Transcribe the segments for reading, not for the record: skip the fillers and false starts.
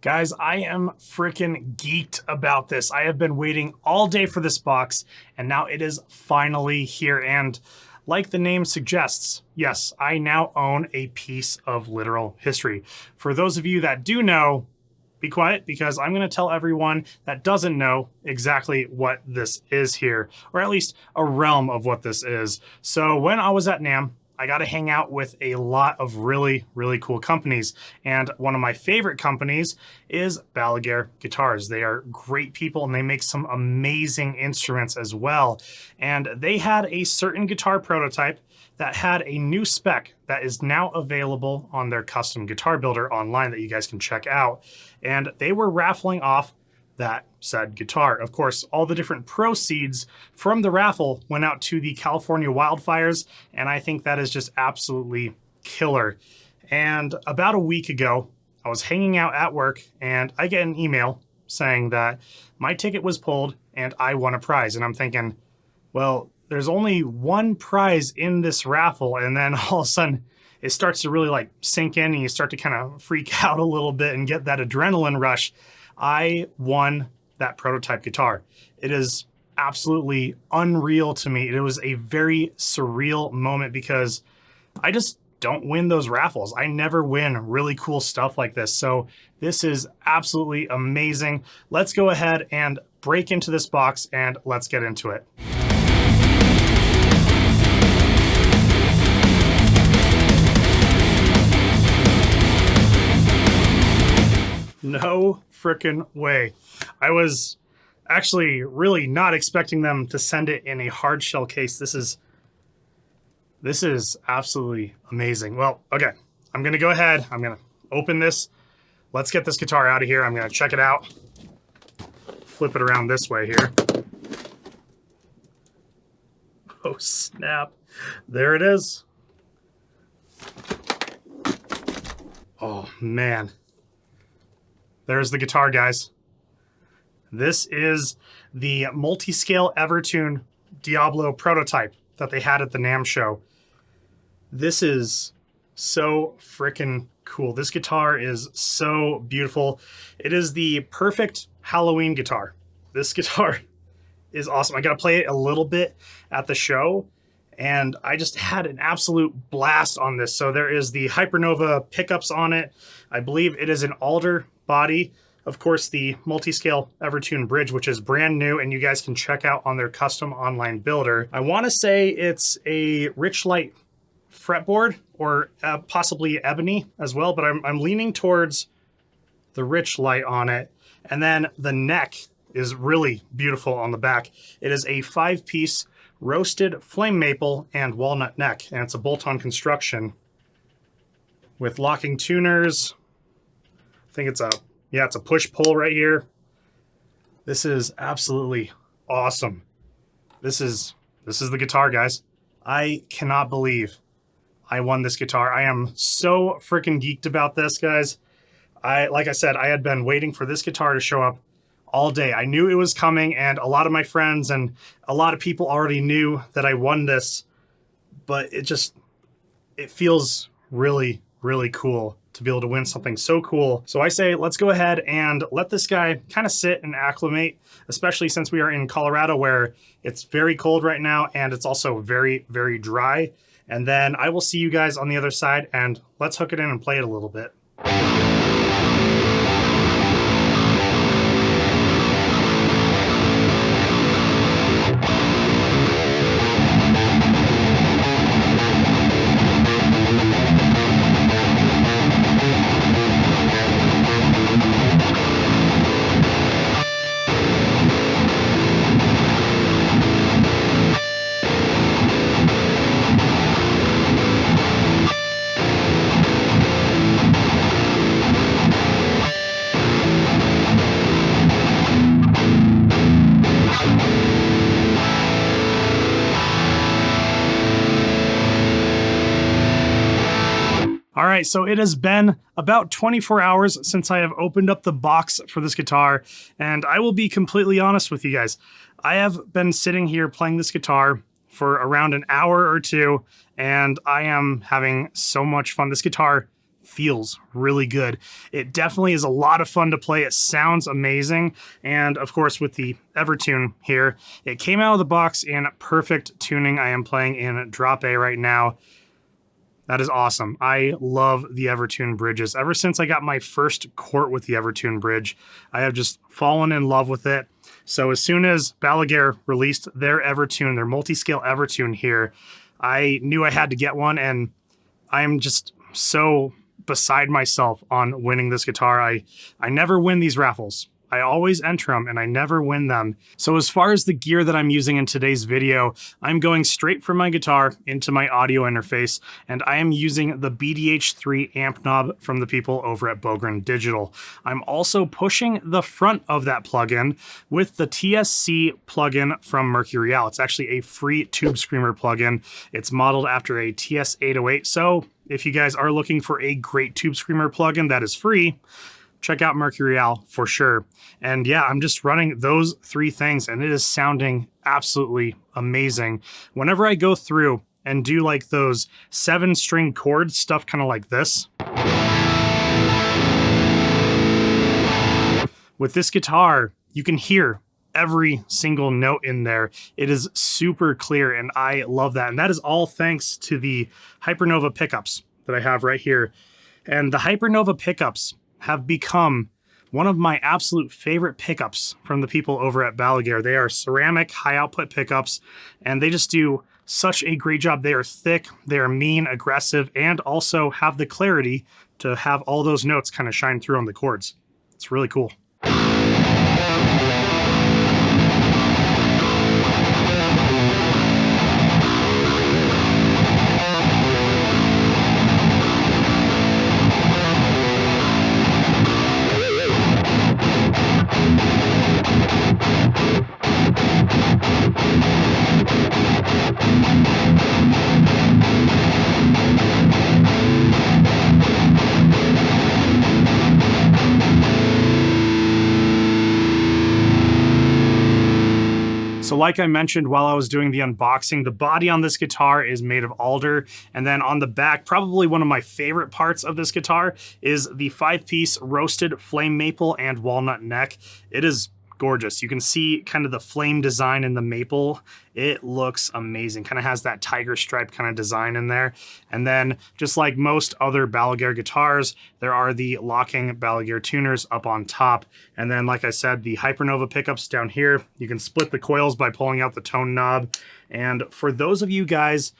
Guys, I am freaking geeked about this. I have been waiting all day for this box, and now it is finally here. And like the name suggests, yes, I now own a piece of literal history. For those of you that do know, be quiet, because I'm going to tell everyone that doesn't know exactly what this is here, or at least a realm of what this is. So when I was at NAMM, I got to hang out with a lot of really, really cool companies. And one of my favorite companies is Balaguer Guitars. They are great people and they make some amazing instruments as well. And they had a certain guitar prototype that had a new spec that is now available on their custom guitar builder online that you guys can check out. And they were raffling off that said guitar. Of course, all the different proceeds from the raffle went out to the California wildfires, and I think that is just absolutely killer. And about a week ago, I was hanging out at work and I get an email saying that my ticket was pulled and I won a prize. And I'm thinking, well, there's only one prize in this raffle. And then all of a sudden it starts to really like sink in and you start to kind of freak out a little bit and get that adrenaline rush. I won that prototype guitar. It is absolutely unreal to me. It was a very surreal moment because I just don't win those raffles. I never win really cool stuff like this. So this is absolutely amazing. Let's go ahead and break into this box and let's get into it. No frickin' way. I was actually really not expecting them to send it in a hard shell case. This is absolutely amazing. Well, okay, I'm gonna go ahead. I'm gonna open this. Let's get this guitar out of here. I'm gonna check it out. Flip it around this way here. Oh, snap. There it is. Oh, man. There's the guitar, guys. This is the multi-scale Evertune Diablo prototype that they had at the NAMM show. This is so freaking cool. This guitar is so beautiful. It is the perfect Halloween guitar. This guitar is awesome. I got to play it a little bit at the show, and I just had an absolute blast on this. So there is the Hypernova pickups on it. I believe it is an alder body. Of course, the multi-scale Evertune bridge, which is brand new, and you guys can check out on their custom online builder. I want to say it's a rich light fretboard or possibly ebony as well, but I'm leaning towards the rich light on it. And then the neck is really beautiful on the back. It is a 5-piece roasted flame maple and walnut neck, and it's a bolt-on construction with locking tuners. I think it's it's a push-pull right here. This is absolutely awesome. This is the guitar, guys. I cannot believe I won this guitar. I am so freaking geeked about this, guys. Like I said, I had been waiting for this guitar to show up all day. I knew it was coming, and a lot of my friends and a lot of people already knew that I won this, but it feels really, really cool to be able to win something so cool. So I say, let's go ahead and let this guy kind of sit and acclimate, especially since we are in Colorado where it's very cold right now and it's also very, very dry. And then I will see you guys on the other side, and let's hook it in and play it a little bit. All right, so it has been about 24 hours since I have opened up the box for this guitar, and I will be completely honest with you guys. I have been sitting here playing this guitar for around an hour or two, and I am having so much fun. This guitar feels really good. It definitely is a lot of fun to play. It sounds amazing. And of course, with the Evertune here, it came out of the box in perfect tuning. I am playing in drop A right now. That is awesome. I love the Evertune bridges. Ever since I got my first quart with the Evertune bridge, I have just fallen in love with it. So as soon as Balaguer released their Evertune, their multi-scale Evertune here, I knew I had to get one, and I'm just so beside myself on winning this guitar. I never win these raffles. I always enter them and I never win them. So as far as the gear that I'm using in today's video, I'm going straight from my guitar into my audio interface, and I am using the BDH III amp knob from the people over at Bogren Digital. I'm also pushing the front of that plugin with the TSC plugin from Mercurial. It's actually a free Tube Screamer plugin. It's modeled after a TS-808. So if you guys are looking for a great Tube Screamer plugin that is free, check out Mercurial for sure. And yeah, I'm just running those three things and it is sounding absolutely amazing. Whenever I go through and do like those 7-string chords, stuff kind of like this, with this guitar, you can hear every single note in there. It is super clear and I love that. And that is all thanks to the Hypernova pickups that I have right here. And the Hypernova pickups have become one of my absolute favorite pickups from the people over at Balaguer. They are ceramic high output pickups and they just do such a great job. They are thick, they are mean, aggressive, and also have the clarity to have all those notes kind of shine through on the chords. It's really cool. So like I mentioned while I was doing the unboxing, the body on this guitar is made of alder. And then on the back, probably one of my favorite parts of this guitar is the 5-piece roasted flame maple and walnut neck. It is gorgeous. You can see kind of the flame design in the maple. It looks amazing. Kind of has that tiger stripe kind of design in there. And then just like most other Balaguer guitars, there are the locking Balaguer tuners up on top. And then, like I said, the Hypernova pickups down here. You can split the coils by pulling out the tone knob. And for those of you guys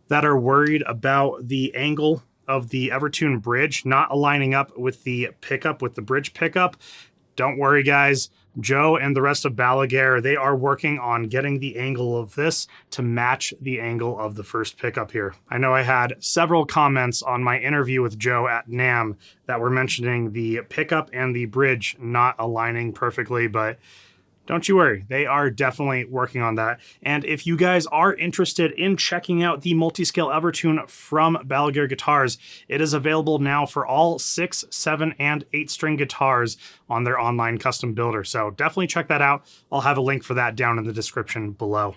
that are worried about the angle of the Evertune bridge not aligning up with the pickup, with the bridge pickup, don't worry, guys. Joe and the rest of Balaguer, they are working on getting the angle of this to match the angle of the first pickup here. I know I had several comments on my interview with Joe at NAMM that were mentioning the pickup and the bridge not aligning perfectly, but don't you worry, they are definitely working on that. And if you guys are interested in checking out the multi-scale Evertune from Balaguer Guitars, it is available now for all 6, 7, and 8-string guitars on their online custom builder. So definitely check that out. I'll have a link for that down in the description below.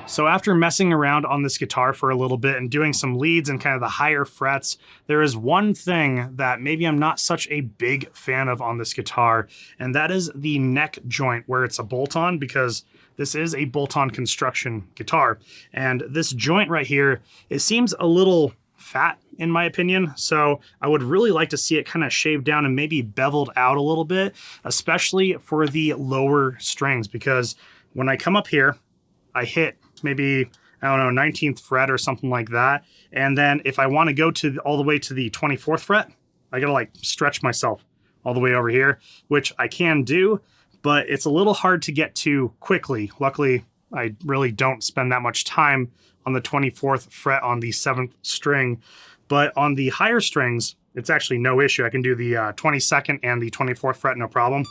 So after messing around on this guitar for a little bit and doing some leads and kind of the higher frets, there is one thing that maybe I'm not such a big fan of on this guitar, and that is the neck joint where it's a bolt-on, because this is a bolt-on construction guitar. And this joint right here, it seems a little fat in my opinion. So I would really like to see it kind of shaved down and maybe beveled out a little bit, especially for the lower strings, because when I come up here, I hit maybe, I don't know, 19th fret or something like that. And then if I want to go to all the way to the 24th fret, I gotta like stretch myself all the way over here, which I can do, but it's a little hard to get to quickly. Luckily, I really don't spend that much time on the 24th fret on the 7th string. But on the higher strings, it's actually no issue. I can do the 22nd and the 24th fret, no problem.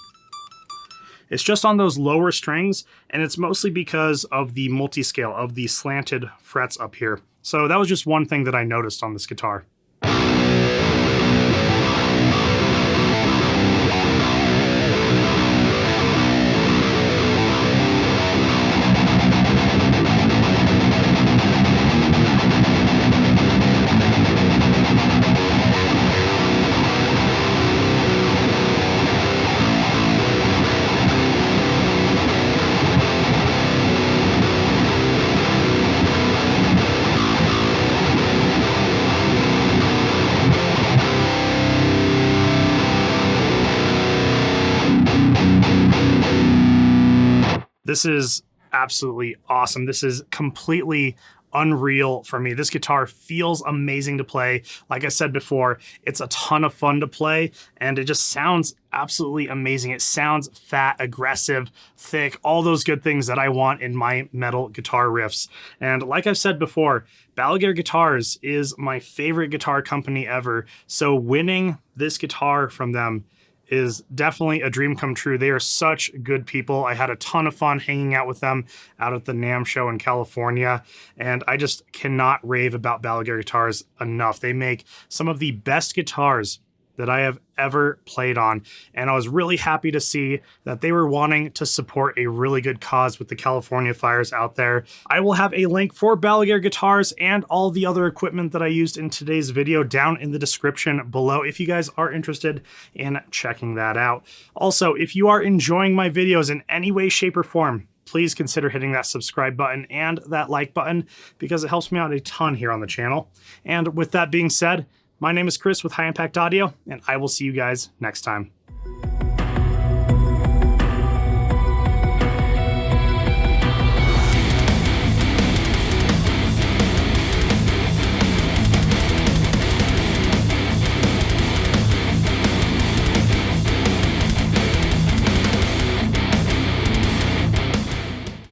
It's just on those lower strings, and it's mostly because of the multi-scale, of the slanted frets up here. So that was just one thing that I noticed on this guitar. This is absolutely awesome. This is completely unreal for me. This guitar feels amazing to play. Like I said before, it's a ton of fun to play, and it just sounds absolutely amazing. It sounds fat, aggressive, thick, all those good things that I want in my metal guitar riffs. And like I've said before, Balaguer Guitars is my favorite guitar company ever. So winning this guitar from them is definitely a dream come true. They are such good people. I had a ton of fun hanging out with them out at the NAMM show in California, and I just cannot rave about Balaguer Guitars enough. They make some of the best guitars that I have ever played on, and I was really happy to see that they were wanting to support a really good cause with the California fires out there. I will have a link for Balaguer Guitars and all the other equipment that I used in today's video down in the description below if you guys are interested in checking that out. Also, if you are enjoying my videos in any way, shape, or form, please consider hitting that subscribe button and that like button because it helps me out a ton here on the channel. And with that being said, my name is Chris with High Impact Audio, and I will see you guys next time.